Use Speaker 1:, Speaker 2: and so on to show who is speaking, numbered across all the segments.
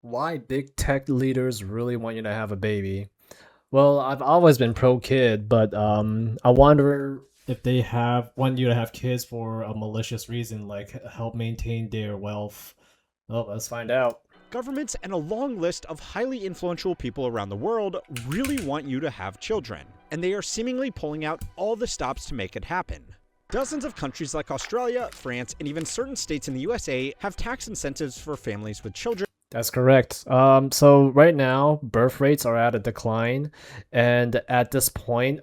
Speaker 1: Why big tech leaders really want you to have a baby? Well, I've always been pro kid, but I wonder if they have want you to have kids for a malicious reason, like help maintain their wealth. Well, let's find out.
Speaker 2: Governments and a long list of highly influential people around the world really want you to have children, and they are seemingly pulling out all the stops to make it happen. Dozens of countries like Australia, France, and even certain states in the USA have tax incentives for families with children.
Speaker 1: That's correct. So right now, birth rates are at a decline, and at this point,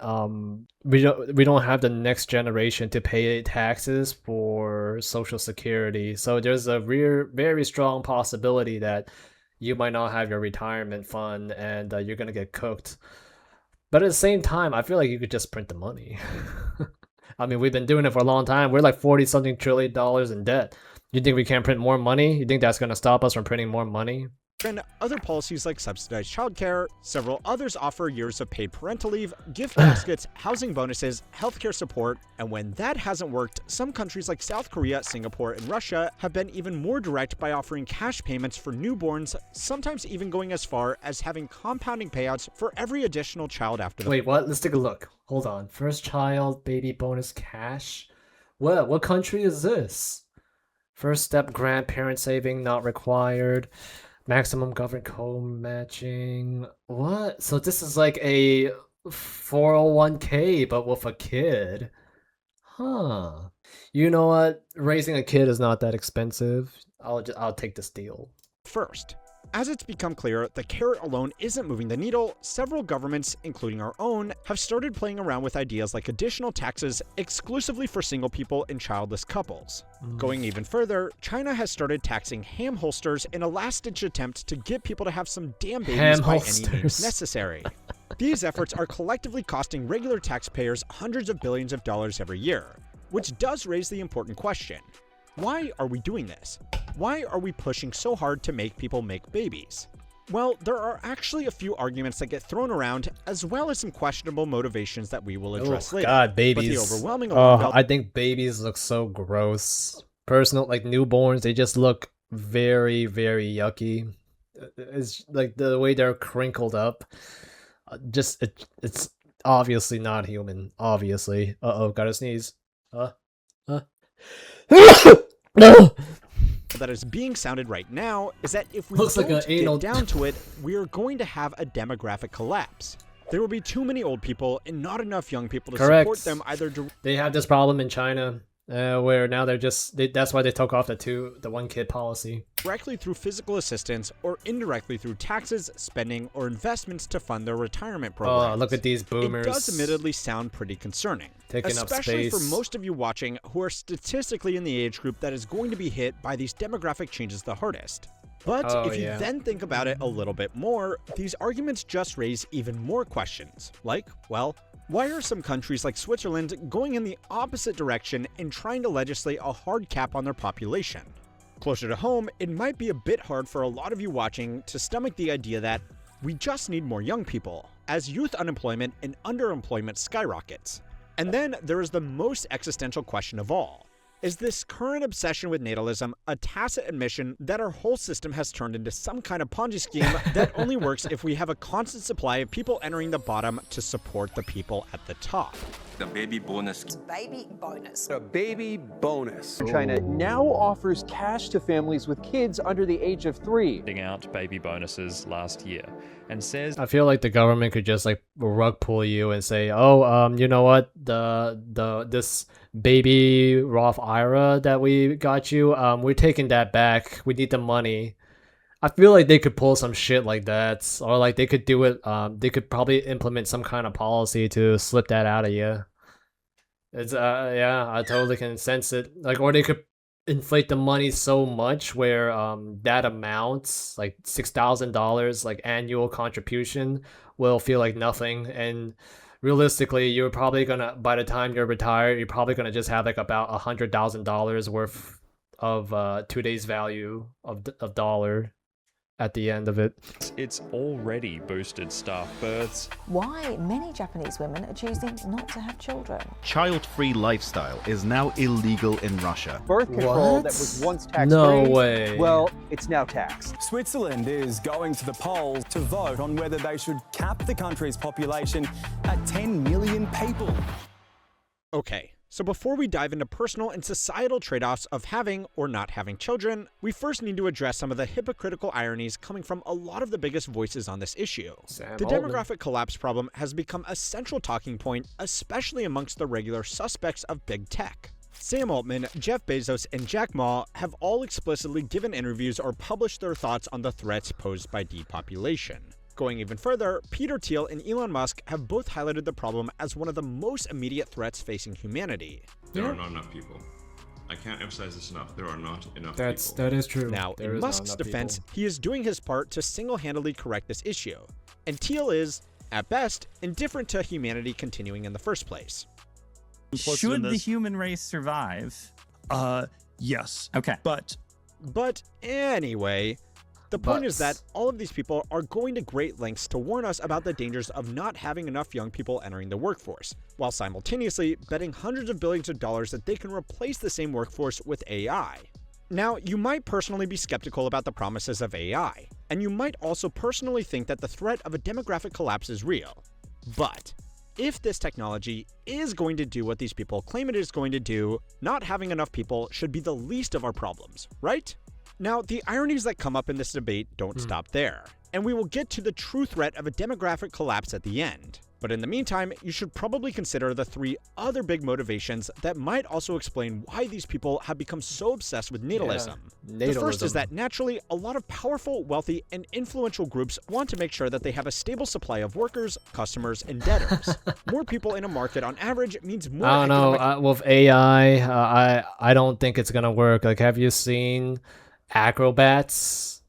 Speaker 1: we don't have the next generation to pay taxes for Social Security. So there's a very strong possibility that you might not have your retirement fund, and you're gonna get cooked. But at the same time, I feel like you could just print the money. I mean, we've been doing it for a long time. We're like 40 something trillion dollars in debt. You think we can't print more money? You think that's going to stop us from printing more money?
Speaker 2: And other policies like subsidized childcare, several others offer years of paid parental leave, gift baskets, housing bonuses, healthcare support, and when that hasn't worked, some countries like South Korea, Singapore, and Russia have been even more direct by offering cash payments for newborns, sometimes even going as far as having compounding payouts for every additional child after the—
Speaker 1: Wait, what? Let's take a look. Hold on. First child, baby bonus cash? What country is this? First step grant, parent saving not required. Maximum government co-matching. What? So this is like a 401k, but with a kid. Huh. You know what? Raising a kid is not that expensive. I'll take this deal.
Speaker 2: First, as it's become clear the carrot alone isn't moving the needle, several governments, including our own, have started playing around with ideas like additional taxes exclusively for single people and childless couples. Going even further, China has started taxing ham holsters in a last-ditch attempt to get people to have some damn babies by any means necessary. These efforts are collectively costing regular taxpayers hundreds of billions of dollars every year, which does raise the important question: why are we doing this? Why are we pushing so hard to make people make babies? Well, there are actually a few arguments that get thrown around, as well as some questionable motivations that we will address later.
Speaker 1: God, babies.
Speaker 2: But the overwhelming
Speaker 1: I think babies look so gross. Personal, like newborns, they just look very yucky. It's like the way they're crinkled up. It's obviously not human. Obviously. Uh-oh, gotta sneeze. No.
Speaker 2: That is being sounded right now is that if we
Speaker 1: Looks like
Speaker 2: don't
Speaker 1: an anal-
Speaker 2: get down to it, we are going to have a demographic collapse. There will be too many old people and not enough young people to
Speaker 1: Correct.
Speaker 2: support them either
Speaker 1: They have this problem in China, where now that's why they took off the one kid policy.
Speaker 2: directly through physical assistance or indirectly through taxes, spending, or investments to fund their retirement programs.
Speaker 1: Oh, look at these boomers.
Speaker 2: It does admittedly sound pretty concerning,
Speaker 1: Taking up
Speaker 2: especially for
Speaker 1: space.
Speaker 2: most of you watching who are statistically in the age group that is going to be hit by these demographic changes the hardest. But
Speaker 1: Oh,
Speaker 2: if you
Speaker 1: yeah.
Speaker 2: then think about it a little bit more, these arguments just raise even more questions. Like, well, why are some countries like Switzerland going in the opposite direction and trying to legislate a hard cap on their population? Closer to home, it might be a bit hard for a lot of you watching to stomach the idea that we just need more young people, as youth unemployment and underemployment skyrockets. And then there is the most existential question of all. Is this current obsession with natalism a tacit admission that our whole system has turned into some kind of Ponzi scheme that only works if we have a constant supply of people entering the bottom to support the people at the top?
Speaker 3: The baby bonus.
Speaker 4: Baby bonus.
Speaker 5: A baby bonus.
Speaker 6: China now offers cash to families with kids under the age of 3.
Speaker 7: Handing out baby bonuses last year and says
Speaker 1: I feel like the government could just like rug pull you and say, "Oh, you know what? This baby Roth IRA that we got you, we're taking that back. We need the money." I feel like they could pull some shit like that, or like they could do it. They could probably implement some kind of policy to slip that out of you. It's yeah, I totally can sense it. Like, or they could inflate the money so much where that amount, like $6,000, like annual contribution, will feel like nothing. And realistically, you're probably gonna, by the time you're retired, you're probably gonna just have like about $100,000 worth of today's value of dollar. at the end of it.
Speaker 7: It's already boosted staff births.
Speaker 3: Why many Japanese women are choosing not to have children.
Speaker 4: Child-free lifestyle is now illegal in Russia.
Speaker 6: Birth control
Speaker 1: What?
Speaker 6: that was once tax-free,
Speaker 1: No way.
Speaker 6: well, it's now taxed.
Speaker 8: Switzerland is going to the polls to vote on whether they should cap the country's population at 10 million people.
Speaker 2: Okay, so before we dive into personal and societal trade-offs of having or not having children, we first need to address some of the hypocritical ironies coming from a lot of the biggest voices on this issue.
Speaker 1: Sam
Speaker 2: The
Speaker 1: Altman.
Speaker 2: demographic collapse problem has become a central talking point, especially amongst the regular suspects of big tech. Sam Altman, Jeff Bezos, and Jack Ma have all explicitly given interviews or published their thoughts on the threats posed by depopulation. Going even further, Peter Thiel and Elon Musk have both highlighted the problem as one of the most immediate threats facing humanity.
Speaker 9: There are not enough people. I can't emphasize this enough. There are not enough
Speaker 1: That
Speaker 9: people.
Speaker 1: is true.
Speaker 2: Now,
Speaker 1: There
Speaker 2: in
Speaker 1: is not
Speaker 2: Musk's
Speaker 1: enough
Speaker 2: defense,
Speaker 1: people.
Speaker 2: he is doing his part to single-handedly correct this issue, and Thiel is, at best, indifferent to humanity continuing in the first place.
Speaker 10: Should the human race survive?
Speaker 8: Yes.
Speaker 10: Okay.
Speaker 8: But
Speaker 2: But anyway, the point is that all of these people are going to great lengths to warn us about the dangers of not having enough young people entering the workforce, while simultaneously betting hundreds of billions of dollars that they can replace the same workforce with AI. Now, you might personally be skeptical about the promises of AI, and you might also personally think that the threat of a demographic collapse is real. But if this technology is going to do what these people claim it is going to do, not having enough people should be the least of our problems, right? Now, the ironies that come up in this debate don't stop there, and we will get to the true threat of a demographic collapse at the end. But in the meantime, you should probably consider the three other big motivations that might also explain why these people have become so obsessed with natalism. The first is
Speaker 1: Natalism.
Speaker 2: that naturally, a lot of powerful, wealthy, and influential groups want to make sure that they have a stable supply of workers, customers, and debtors. More people in a market on average means more
Speaker 1: I don't know.
Speaker 2: economic
Speaker 1: With AI, I don't think it's gonna work. Like, have you seen acrobats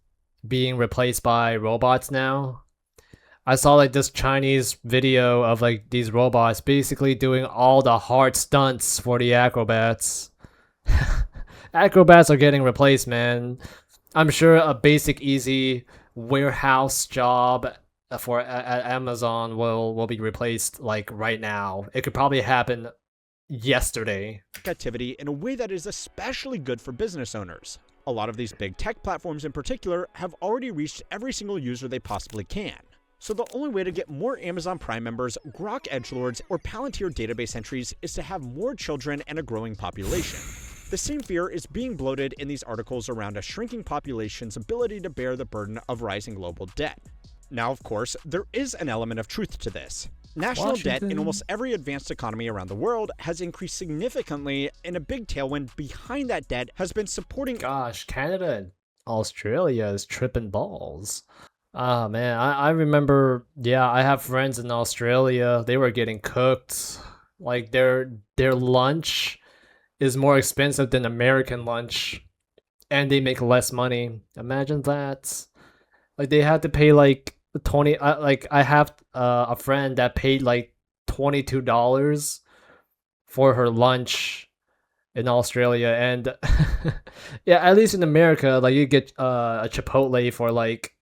Speaker 1: being replaced by robots now? I saw like this Chinese video of like these robots basically doing all the hard stunts for the acrobats. Acrobats are getting replaced, man. I'm sure a basic, easy warehouse job for at Amazon will be replaced like right now. It could probably happen yesterday.
Speaker 2: activity in a way that is especially good for business owners. A lot of these big tech platforms in particular have already reached every single user they possibly can. So the only way to get more Amazon Prime members, Grok edgelords, or Palantir database entries is to have more children and a growing population. The same fear is being bloated in these articles around a shrinking population's ability to bear the burden of rising global debt. Now, of course, there is an element of truth to this. National debt in almost every advanced economy around the world has increased significantly, and a big tailwind behind that debt has been supporting.
Speaker 1: Gosh, Canada and Australia is tripping balls. Ah, man, I remember, yeah, I have friends in Australia. They were getting cooked. Like, their lunch is more expensive than American lunch, and they make less money. Imagine that. Like, they had to pay like 20, like I have a friend that paid like $22 for her lunch in Australia, and yeah, at least in America, like you get a Chipotle for like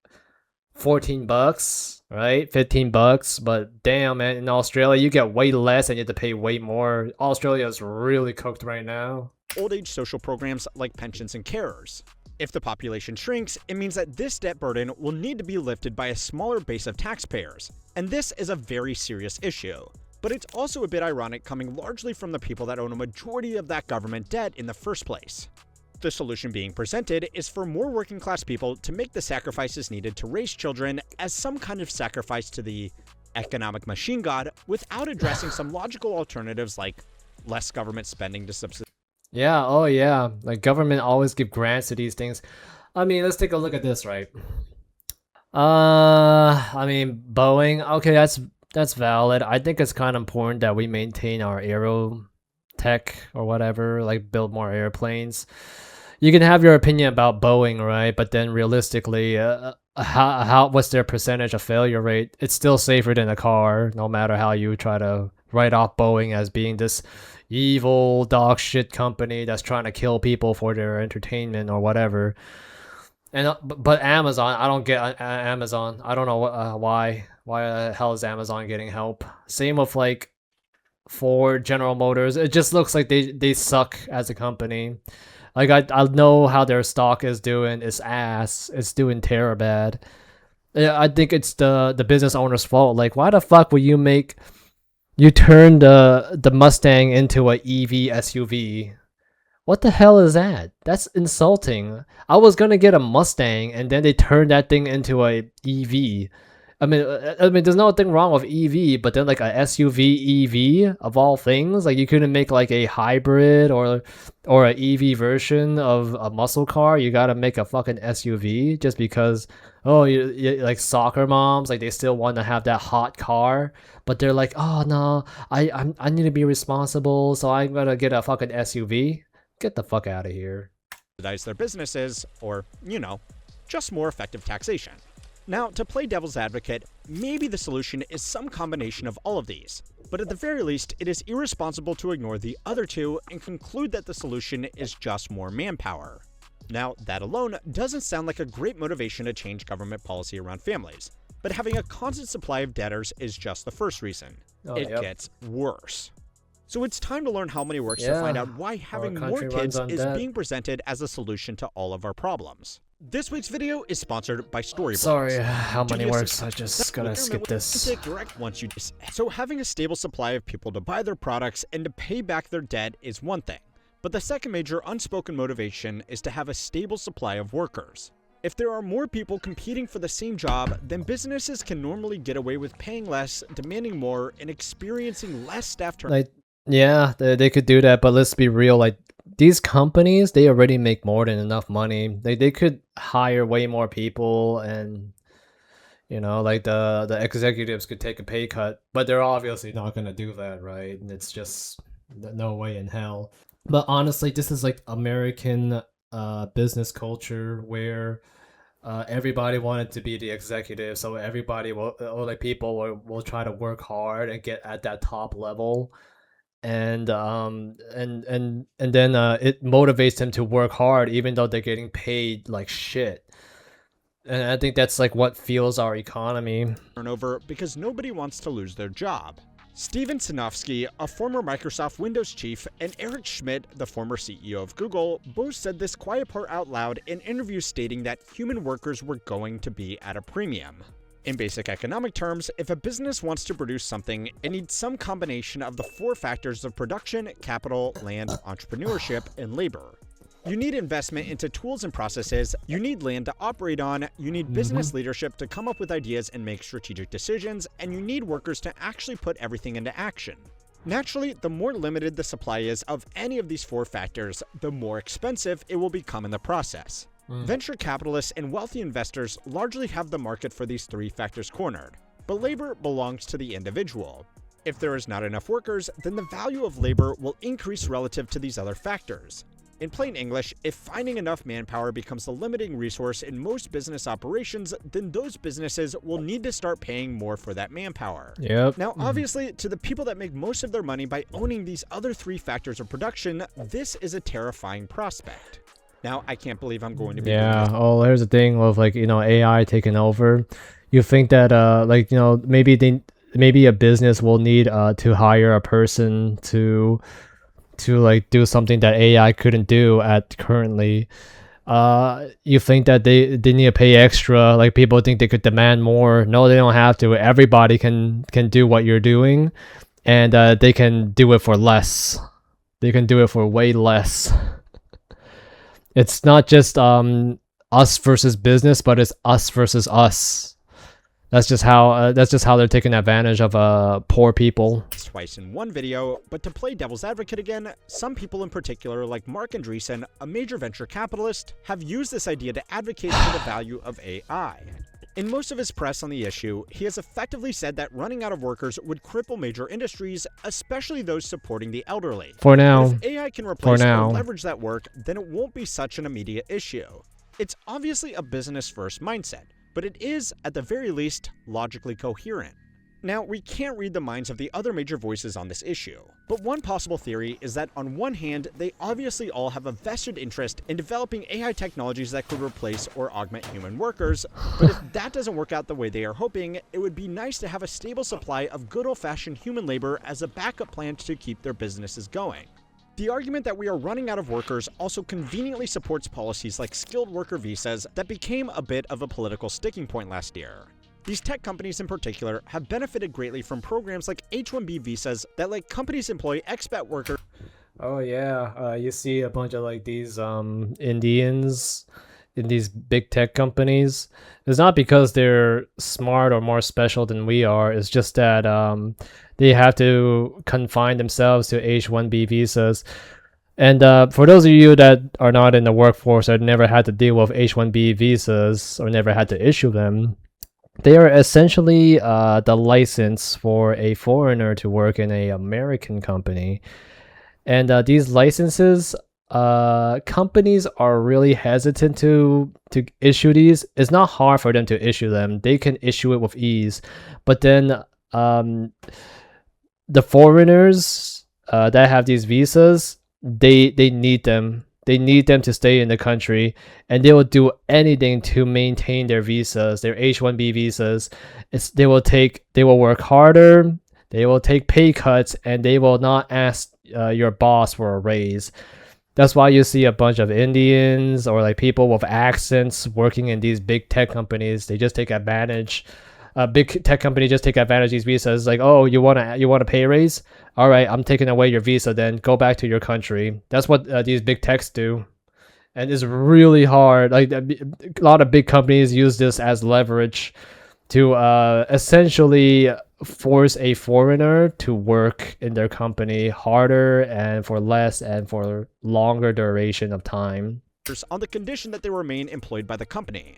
Speaker 1: $14, right? $15, but damn, man, in Australia you get way less and you have to pay way more. Australia is really cooked right now.
Speaker 2: Old age social programs like pensions and carers. If the population shrinks, it means that this debt burden will need to be lifted by a smaller base of taxpayers, and this is a very serious issue. But it's also a bit ironic coming largely from the people that own a majority of that government debt in the first place. The solution being presented is for more working class people to make the sacrifices needed to raise children as some kind of sacrifice to the economic machine god without addressing some logical alternatives like less government spending to subsidize.
Speaker 1: Yeah, oh yeah. Like government always give grants to these things. I mean, let's take a look at this, right? I mean, Boeing, okay, that's valid. I think it's kind of important that we maintain our aero tech or whatever, like build more airplanes. You can have your opinion about Boeing, right? But then realistically, what's their percentage of failure rate? It's still safer than a car, no matter how you try to write off Boeing as being this evil dog shit company that's trying to kill people for their entertainment or whatever. And but Amazon, I don't get Amazon. I don't know why the hell is Amazon getting help. Same with like Ford, General Motors. It just looks like they suck as a company. Like I know how their stock is doing. It's ass. It's doing terrible bad. Yeah, I think it's the business owner's fault. Like, why the fuck would you turn the Mustang into a EV SUV? What the hell is that? That's insulting. I was gonna get a Mustang and then they turned that thing into a EV. I mean, there's nothing wrong with EV, but then like a SUV EV of all things, like you couldn't make like a hybrid or an EV version of a muscle car. You gotta make a fucking SUV just because, oh, you like soccer moms, like they still want to have that hot car, but they're like, oh no, I need to be responsible, so I'm gonna get a fucking SUV. Get the fuck out of here.
Speaker 2: Subsidize their businesses, or, you know, just more effective taxation. Now, to play devil's advocate, maybe the solution is some combination of all of these, but at the very least, it is irresponsible to ignore the other two and conclude that the solution is just more manpower. Now, that alone doesn't sound like a great motivation to change government policy around families, but having a constant supply of debtors is just the first reason. It gets worse. So it's time to learn how money works to find out why having more kids is being presented as a solution to all of our problems. This week's video is sponsored by Storyboards.
Speaker 1: Sorry, how money works. I just gotta skip this.
Speaker 2: So having a stable supply of people to buy their products and to pay back their debt is one thing. But the second major unspoken motivation is to have a stable supply of workers. If there are more people competing for the same job, then businesses can normally get away with paying less, demanding more, and experiencing less staff turnover.
Speaker 1: Like, yeah, they could do that, but let's be real. Like, these companies, they already make more than enough money. They could hire way more people, and you know, like the executives could take a pay cut, but they're obviously not gonna do that, right? And it's just no way in hell. But honestly, this is like American business culture where everybody wanted to be the executive, so everybody will, or like people will try to work hard and get at that top level. And then it motivates them to work hard even though they're getting paid like shit. And I think that's like what fuels our economy.
Speaker 2: Turnover because nobody wants to lose their job. Steven Sinofsky, a former Microsoft Windows chief, and Eric Schmidt, the former CEO of Google, both said this quiet part out loud in interviews stating that human workers were going to be at a premium. In basic economic terms, if a business wants to produce something, it needs some combination of the four factors of production, capital, land, entrepreneurship, and labor. You need investment into tools and processes, you need land to operate on, you need business leadership to come up with ideas and make strategic decisions, and you need workers to actually put everything into action. Naturally, the more limited the supply is of any of these four factors, the more expensive it will become in the process. Venture capitalists and wealthy investors largely have the market for these three factors cornered, but labor belongs to the individual. If there is not enough workers, then the value of labor will increase relative to these other factors. In plain English, if finding enough manpower becomes the limiting resource in most business operations, then those businesses will need to start paying more for that manpower. Now, obviously, to the people that make most of their money by owning these other three factors of production, this is a terrifying prospect. Now, I can't believe I'm going to be
Speaker 1: here's the thing with, like, you know, AI taking over. You think that like, you know, maybe a business will need to hire a person to like do something that AI couldn't do at currently. You think that they need to pay extra, like people think they could demand more. No, they don't have to. Everybody can do what you're doing, and they can do it for less. They can do it for way less. It's not just us versus business, but it's us versus us. That's just how they're taking advantage of poor people.
Speaker 2: Twice in one video, but to play devil's advocate again, some people in particular, like Mark Andreessen, a major venture capitalist, have used this idea to advocate for the value of AI. In most of his press on the issue, he has effectively said that running out of workers would cripple major industries, especially those supporting the elderly.
Speaker 1: For now.
Speaker 2: But if AI can replace or leverage that work, then it won't be such an immediate issue. It's obviously a business-first mindset, but it is, at the very least, logically coherent. Now, we can't read the minds of the other major voices on this issue, but one possible theory is that on one hand, they obviously all have a vested interest in developing AI technologies that could replace or augment human workers, but if that doesn't work out the way they are hoping, it would be nice to have a stable supply of good old-fashioned human labor as a backup plan to keep their businesses going. The argument that we are running out of workers also conveniently supports policies like skilled worker visas that became a bit of a political sticking point last year. These tech companies in particular have benefited greatly from programs like H-1B visas that let companies employ expat workers.
Speaker 1: Oh yeah, you see a bunch of like these Indians in these big tech companies. It's not because they're smart or more special than we are. It's just that they have to confine themselves to H-1B visas. And for those of you that are not in the workforce or never had to deal with H-1B visas or never had to issue them, they are essentially the license for a foreigner to work in an American company. And these licenses, companies are really hesitant to issue these. It's not hard for them to issue them. They can issue it with ease. But then the foreigners that have these visas, they need them. They need them to stay in the country, and they will do anything to maintain their visas, their H-1B visas. They will work harder, they will take pay cuts, and they will not ask your boss for a raise. That's why you see a bunch of Indians or like people with accents working in these big tech companies. They just take advantage. Big tech company just take advantage of these visas. Like, oh, you want a pay raise? All right, I'm taking away your visa. Then go back to your country. That's what these big techs do, and it's really hard. Like a lot of big companies use this as leverage to essentially force a foreigner to work in their company harder and for less and for longer duration of time,
Speaker 2: on the condition that they remain employed by the company.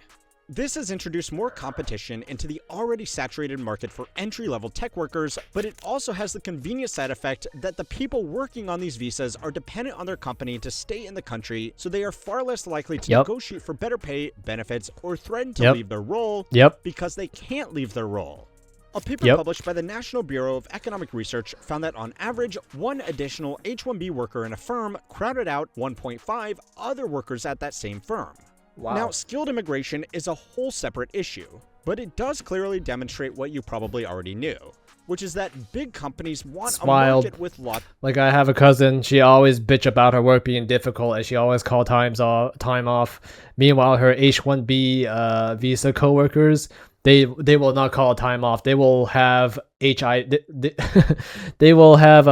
Speaker 2: This has introduced more competition into the already saturated market for entry-level tech workers, but it also has the convenient side effect that the people working on these visas are dependent on their company to stay in the country, so they are far less likely to negotiate for better pay, benefits, or threaten to leave their role because they can't leave their role. A paper published by the National Bureau of Economic Research found that on average, one additional H-1B worker in a firm crowded out 1.5 other workers at that same firm.
Speaker 1: Wow.
Speaker 2: Now, skilled immigration is a whole separate issue, but it does clearly demonstrate what you probably already knew, which is that big companies want a market with lots.
Speaker 1: Like I have a cousin, she always bitch about her work being difficult and she always call time off. Meanwhile, her H-1B visa coworkers, they will not call time off. They will have they will have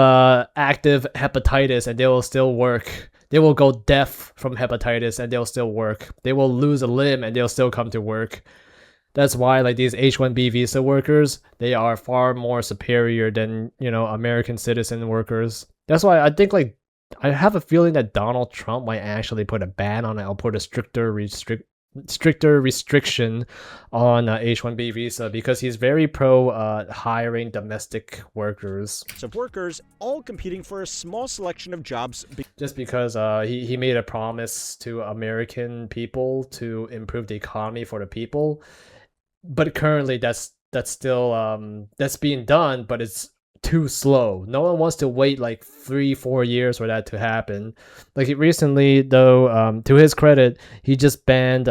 Speaker 1: active hepatitis and they will still work. They will go deaf from hepatitis and they'll still work. They will lose a limb and they'll still come to work. That's why like these H-1B visa workers, they are far more superior than, American citizen workers. That's why I think like I have a feeling that Donald Trump might actually put a ban on it. I'll put a stricter restriction on H-1B visa because he's very pro hiring domestic workers.
Speaker 2: Of workers all competing for a small selection of jobs.
Speaker 1: Just because he made a promise to American people to improve the economy for the people, but currently that's still that's being done, but it's too slow. No one wants to wait like 3-4 years for that to happen. Like recently though, to his credit, he just banned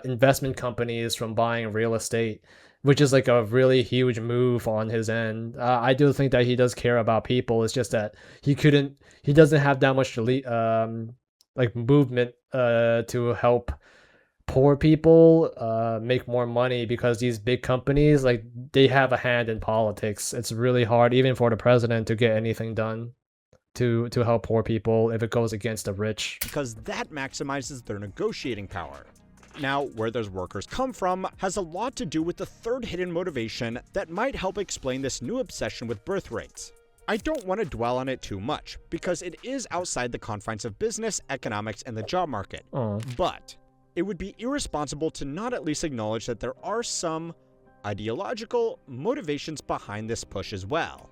Speaker 1: investment companies from buying real estate, which is like a really huge move on his end. I do think that he does care about people. It's just that he doesn't have that much movement to help poor people make more money, because these big companies, like, they have a hand in politics. It's really hard even for the president to get anything done to help poor people if it goes against the rich,
Speaker 2: because that maximizes their negotiating power. Now, where those workers come from has a lot to do with the third hidden motivation that might help explain this new obsession with birth rates. I don't want to dwell on it too much, because it is outside the confines of business, economics, and the job market. But it would be irresponsible to not at least acknowledge that there are some ideological motivations behind this push as well.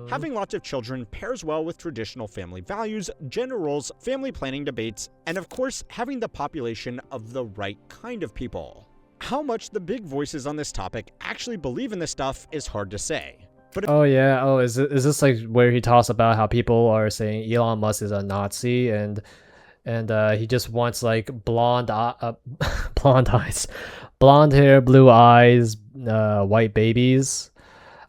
Speaker 2: Having lots of children pairs well with traditional family values, gender roles, family planning debates, and of course, having the population of the right kind of people. How much the big voices on this topic actually believe in this stuff is hard to say. But
Speaker 1: Oh yeah. Oh, is this like where he talks about how people are saying Elon Musk is a Nazi and he just wants like blonde blonde eyes, blonde hair, blue eyes, white babies.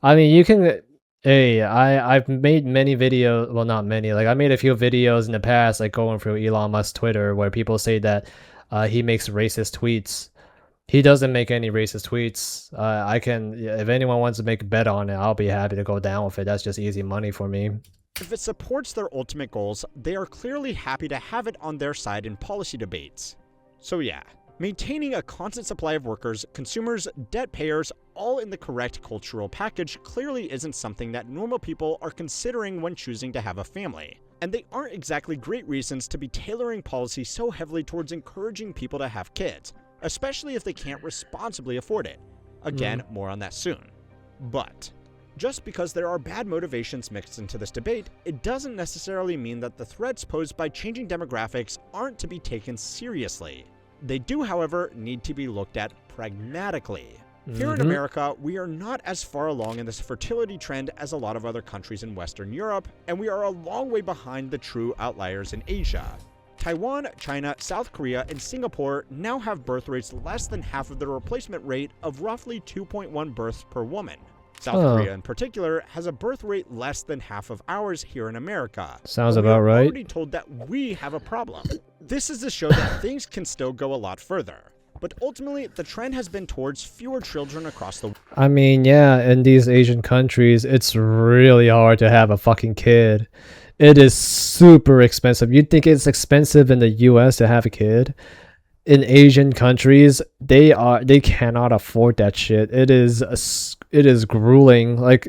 Speaker 1: I mean, you can. Hey, I've made many videos. Well, not many. Like I made a few videos in the past, like going through Elon Musk's Twitter, where people say that he makes racist tweets. He doesn't make any racist tweets. I can, if anyone wants to make a bet on it, I'll be happy to go down with it. That's just easy money for me.
Speaker 2: if it supports their ultimate goals, they are clearly happy to have it on their side in policy debates. So yeah, maintaining a constant supply of workers, consumers, debt payers, all in the correct cultural package clearly isn't something that normal people are considering when choosing to have a family. And they aren't exactly great reasons to be tailoring policy so heavily towards encouraging people to have kids, especially if they can't responsibly afford it. Again, more on that soon. But just because there are bad motivations mixed into this debate, it doesn't necessarily mean that the threats posed by changing demographics aren't to be taken seriously. They do, however, need to be looked at pragmatically. Here in America, we are not as far along in this fertility trend as a lot of other countries in Western Europe, and we are a long way behind the true outliers in Asia. Taiwan, China, South Korea, and Singapore now have birth rates less than half of the replacement rate of roughly 2.1 births per woman. South Korea in particular has a birth rate less than half of ours here in America.
Speaker 1: Sounds
Speaker 2: But
Speaker 1: about
Speaker 2: we are
Speaker 1: right.
Speaker 2: already told that we have a problem. This is to show that things can still go a lot further. But ultimately, the trend has been towards fewer children across the world.
Speaker 1: I mean, yeah, in these Asian countries, it's really hard to have a fucking kid. It is super expensive. You'd think it's expensive in the US to have a kid. In Asian countries, they cannot afford that shit. It is grueling. Like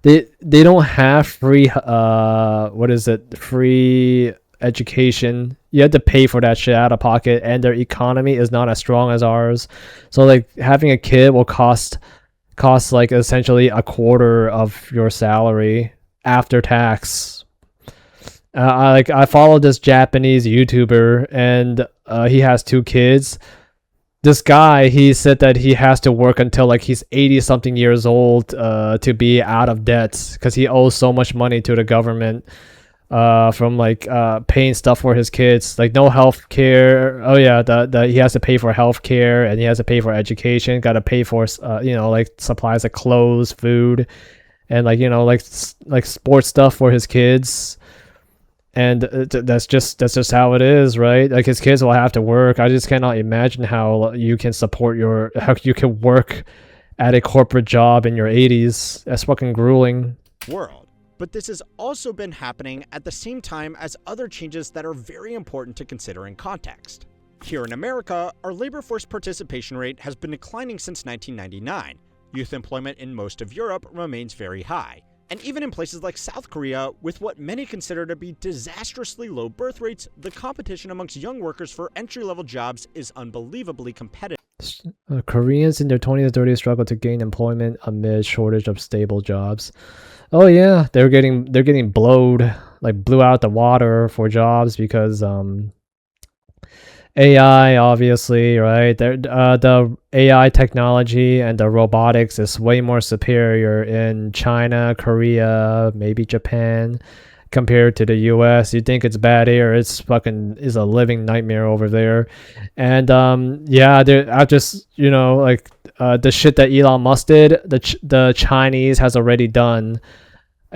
Speaker 1: they don't have free free education. You have to pay for that shit out of pocket, and their economy is not as strong as ours. So like having a kid will cost like essentially a quarter of your salary after tax. I follow this Japanese YouTuber, and he has 2 kids. This guy, he said that he has to work until like he's 80 something years old to be out of debt because he owes so much money to the government from like paying stuff for his kids, like no health care. Oh yeah, he has to pay for health care, and he has to pay for education, got to pay for like supplies of clothes, food, and like like sports stuff for his kids. And that's just how it is, right? Like his kids will have to work. I just cannot imagine how you can how you can work at a corporate job in your 80s. That's fucking grueling.
Speaker 2: World. But this has also been happening at the same time as other changes that are very important to consider in context. Here in America, our labor force participation rate has been declining since 1999. Youth employment in most of Europe remains very high. And even in places like South Korea, with what many consider to be disastrously low birth rates, the competition amongst young workers for entry-level jobs is unbelievably competitive.
Speaker 1: Koreans in their 20s and 30s struggle to gain employment amid shortage of stable jobs. Oh yeah, they're getting blew out the water for jobs because AI, obviously, right? The AI technology and the robotics is way more superior in China, Korea, maybe Japan, compared to the US. You think it's bad here, it's a living nightmare over there. And yeah, I just the shit that Elon Musk did, the Chinese has already done.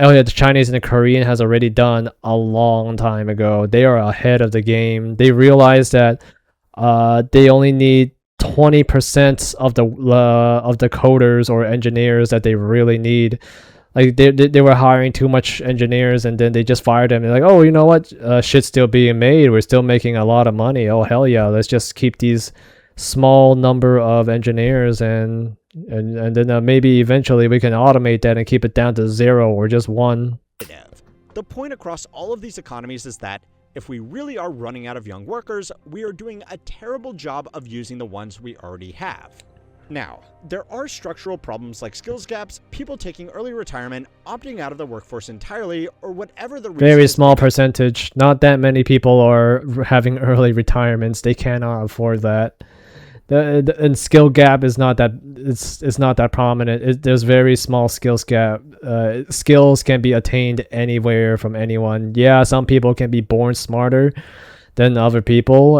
Speaker 1: Oh yeah, the Chinese and the Korean has already done a long time ago. They are ahead of the game. They realize that they only need 20% of the coders or engineers that they really need. Like they were hiring too much engineers, and then they just fired them. They're like, oh, you know what? Shit's still being made. We're still making a lot of money. Oh hell yeah, let's just keep these small number of engineers and then maybe eventually we can automate that and keep it down to 0 or just 1.
Speaker 2: The point across all of these economies is that if we really are running out of young workers, we are doing a terrible job of using the ones we already have. Now, there are structural problems like skills gaps, people taking early retirement, opting out of the workforce entirely, or whatever the reason.
Speaker 1: Very small percentage. Not that many people are having early retirements. They cannot afford that. and skill gap is not that it's not that prominent. There's very small skills gap. Skills can be attained anywhere from anyone. Yeah, some people can be born smarter than other people,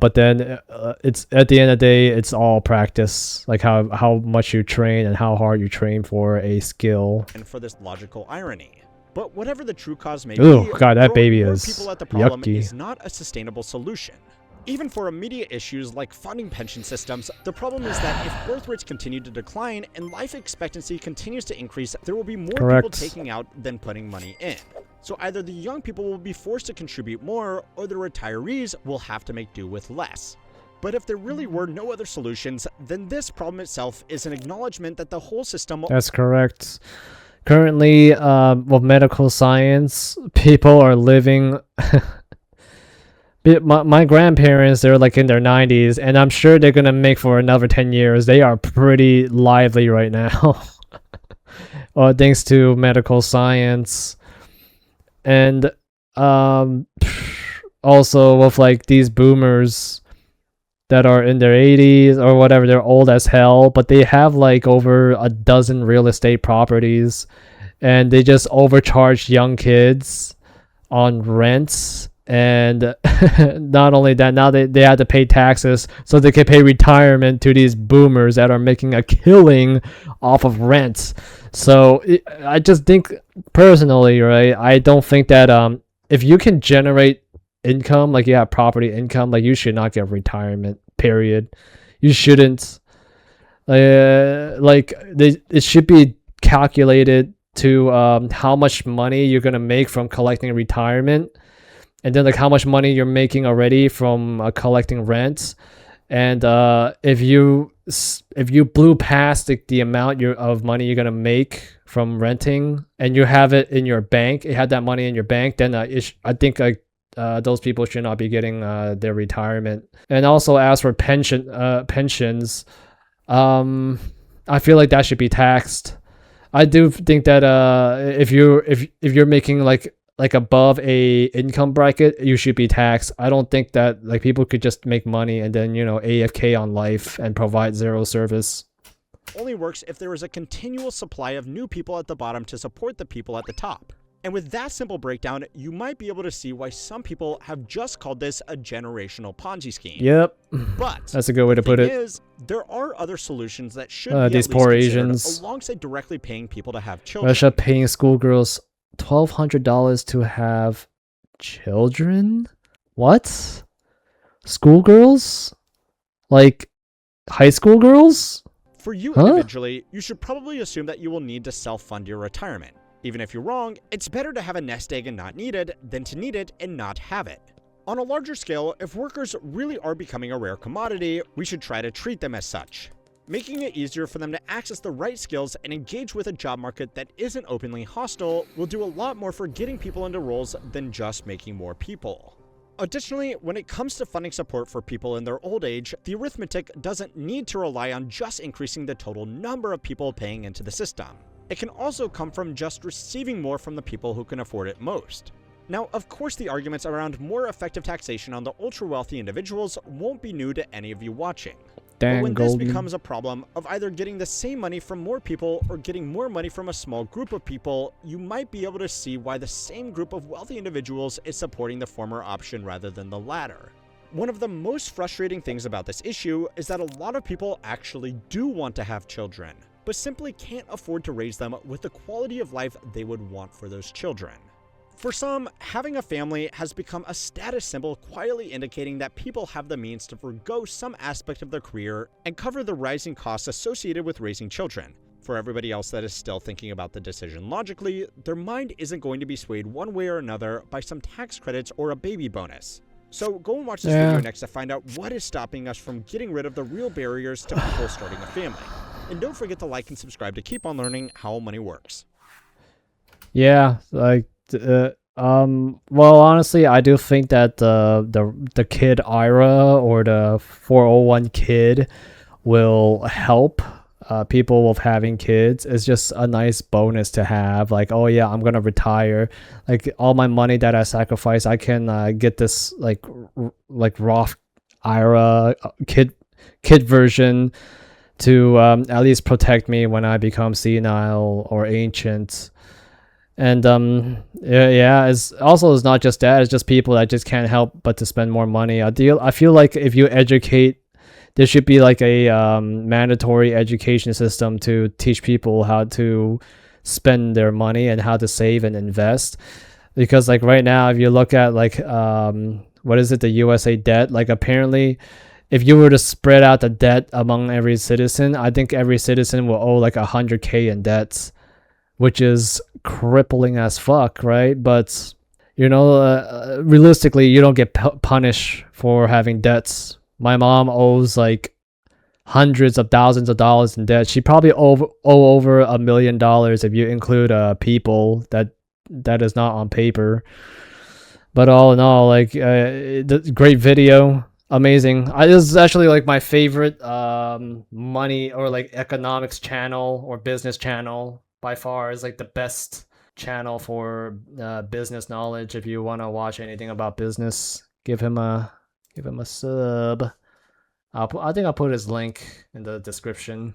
Speaker 1: but then it's at the end of the day, it's all practice, like how much you train and how hard you train for a skill.
Speaker 2: And for this logical irony. But whatever the true cause may
Speaker 1: Ooh,
Speaker 2: be,
Speaker 1: God, that baby
Speaker 2: throwing more
Speaker 1: is
Speaker 2: people at the problem
Speaker 1: yucky.
Speaker 2: is not a sustainable solution. Even for immediate issues like funding pension systems, the problem is that if birth rates continue to decline and life expectancy continues to increase, there will be more people taking out than putting money in. So either the young people will be forced to contribute more, or the retirees will have to make do with less. But if there really were no other solutions, then this problem itself is an acknowledgement that the whole system...
Speaker 1: That's correct. Currently, with medical science, people are living... my grandparents, they're like in their 90s, and I'm sure they're going to make for another 10 years. They are pretty lively right now. Thanks to medical science. And also with like these boomers that are in their 80s or whatever, they're old as hell, but they have like over a dozen real estate properties, and they just overcharge young kids on rents. And not only that, now they have to pay taxes so they can pay retirement to these boomers that are making a killing off of rent. So I just think personally, right, I don't think that if you can generate income, like you have property income, like you should not get retirement, period. You shouldn't. It should be calculated to how much money you're going to make from collecting retirement, and then like how much money you're making already from collecting rent. And if you blew past the amount of money you're gonna make from renting, and you have it in your bank, you have that money in your bank, then I think those people should not be getting their retirement. And also, as for pensions, I feel like that should be taxed. I do think that if you're making like above a income bracket, you should be taxed. I don't think that like people could just make money and then, AFK on life and provide zero service.
Speaker 2: Only works if there is a continual supply of new people at the bottom to support the people at the top. And with that simple breakdown, you might be able to see why some people have just called this a generational Ponzi scheme.
Speaker 1: Yep.
Speaker 2: But
Speaker 1: that's a good way to put it.
Speaker 2: Is, there are other solutions that should be
Speaker 1: these
Speaker 2: at
Speaker 1: poor
Speaker 2: least
Speaker 1: Asians,
Speaker 2: alongside directly paying people to have children.
Speaker 1: Russia paying schoolgirls $1,200 to have children? What? Schoolgirls? Like high school girls?
Speaker 2: For you individually, you should probably assume that you will need to self-fund your retirement. Even if you're wrong, it's better to have a nest egg and not need it than to need it and not have it. On a larger scale, if workers really are becoming a rare commodity, we should try to treat them as such, making it easier for them to access the right skills and engage with a job market that isn't openly hostile will do a lot more for getting people into roles than just making more people. Additionally, when it comes to funding support for people in their old age, the arithmetic doesn't need to rely on just increasing the total number of people paying into the system. It can also come from just receiving more from the people who can afford it most. Now, of course, the arguments around more effective taxation on the ultra-wealthy individuals won't be new to any of you watching. But when this becomes a problem of either getting the same money from more people or getting more money from a small group of people, you might be able to see why the same group of wealthy individuals is supporting the former option rather than the latter. One of the most frustrating things about this issue is that a lot of people actually do want to have children, but simply can't afford to raise them with the quality of life they would want for those children. For some, having a family has become a status symbol, quietly indicating that people have the means to forgo some aspect of their career and cover the rising costs associated with raising children. For everybody else that is still thinking about the decision logically, their mind isn't going to be swayed one way or another by some tax credits or a baby bonus. So go and watch this video next to find out what is stopping us from getting rid of the real barriers to people starting a family. And don't forget to like and subscribe to keep on learning how money works.
Speaker 1: Yeah, like well, honestly, I do think that the kid IRA or the 401 kid will help people with having kids. It's just a nice bonus to have. Like, oh yeah, I'm gonna retire. Like all my money that I sacrifice, I can get this like Roth IRA kid version to at least protect me when I become senile or ancient. And yeah, it's not just that, it's just people that just can't help but to spend more money. I feel like if you educate, there should be like a mandatory education system to teach people how to spend their money and how to save and invest. Because like right now, if you look at like what is it, the USA debt, like apparently if you were to spread out the debt among every citizen, I think every citizen will owe like 100K in debts, which is crippling as fuck, right? But you know, realistically, you don't get punished for having debts. My mom owes like hundreds of thousands of dollars in debt. She probably owe over $1 million if you include people that is not on paper. But all in all, like the great video, amazing. This is actually like my favorite money or like economics channel or business channel by far. Is like the best channel for business knowledge. If you want to watch anything about business, give him a sub. I think I'll put his link in the description.